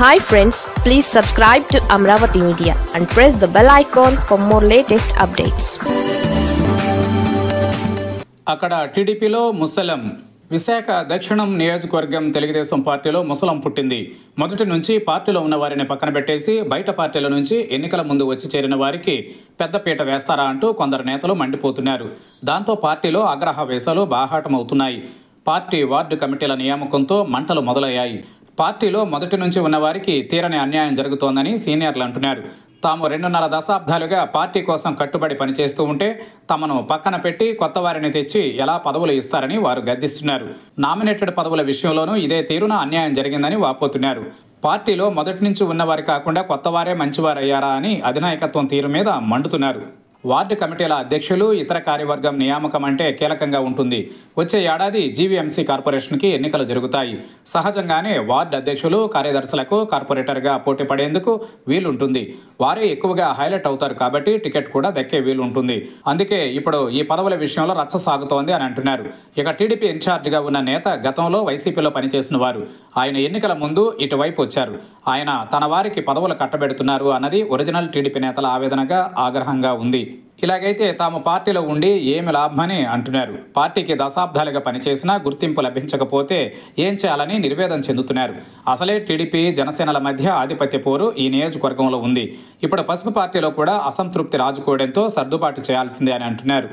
Hi friends, please subscribe to Amravati Media and press the bell icon for more latest updates. అక్కడ టీడీపీలో ముసలం. విశాఖ దక్షిణం నియోజకవర్గం తెలుగుదేశం పార్టీలో ముసలం పుట్టింది. మొదటి నుంచి పార్టీలో ఉన్న వారిని పక్కన పెట్టేసి బయట పార్టీల నుంచి ఎన్నికల ముందు వచ్చి చేరిన వారికి పెద్దపీట వేస్తారా అంటూ కొందరు నేతలు మండిపోతున్నారు. దాంతో పార్టీలో ఆగ్రహవేశాలు బాహాటమవుతున్నాయి. పార్టీ వార్డు కమిటీల నియామకంతో మంటలు మొదలయ్యాయి. పార్టీలో మొదటి నుంచి ఉన్నవారికి తీరని అన్యాయం జరుగుతోందని సీనియర్లు అంటున్నారు. తాము 2.5 దశాబ్దాలుగా పార్టీ కోసం కట్టుబడి పనిచేస్తూ ఉంటే తమను పక్కన పెట్టి కొత్త వారిని తెచ్చి ఎలా పదవులు ఇస్తారని వారు గద్దిస్తున్నారు. నామినేటెడ్ పదవుల విషయంలోనూ ఇదే తీరున అన్యాయం జరిగిందని వాపోతున్నారు. పార్టీలో మొదటి నుంచి ఉన్నవారు కాకుండా కొత్తవారే మంచివారయ్యారా అని అధినాయకత్వం తీరు మీద మండుతున్నారు. వార్డు కమిటీల అధ్యక్షులు, ఇతర కార్యవర్గం నియామకం అంటే కీలకంగా ఉంటుంది. వచ్చే ఏడాది జీవీఎంసీ కార్పొరేషన్కి ఎన్నికలు జరుగుతాయి. సహజంగానే వార్డు అధ్యక్షులు, కార్యదర్శులకు కార్పొరేటర్గా పోటీ పడేందుకు వీలుంటుంది. వారే ఎక్కువగా హైలైట్ అవుతారు కాబట్టి టికెట్ కూడా దక్కే వీలుంటుంది. అందుకే ఇప్పుడు ఈ పదవుల విషయంలో రచ్చ సాగుతోంది అని అంటున్నారు. ఇక టీడీపీ ఇన్ఛార్జిగా ఉన్న నేత గతంలో వైసీపీలో పనిచేసిన వారు. ఆయన ఎన్నికల ముందు ఇటువైపు వచ్చారు. ఆయన తన వారికి పదవులు కట్టబెడుతున్నారు అన్నది ఒరిజినల్ టీడీపీ నేతల ఆవేదనగా, ఆగ్రహంగా ఉంది. ఇలాగైతే తాము పార్టీలో ఉండి ఏమి లాభమని అంటున్నారు. పార్టీకి దశాబ్దాలుగా పనిచేసినా గుర్తింపు లభించకపోతే ఏం చేయాలని నిర్వేదం చెందుతున్నారు. అసలే టీడీపీ, జనసేనల మధ్య ఆధిపత్య పోరు ఈ నియోజకవర్గంలో ఉంది. ఇప్పుడు పసుపు పార్టీలో కూడా అసంతృప్తి రాజుకోవడంతో సర్దుబాటు చేయాల్సిందే అని అంటున్నారు.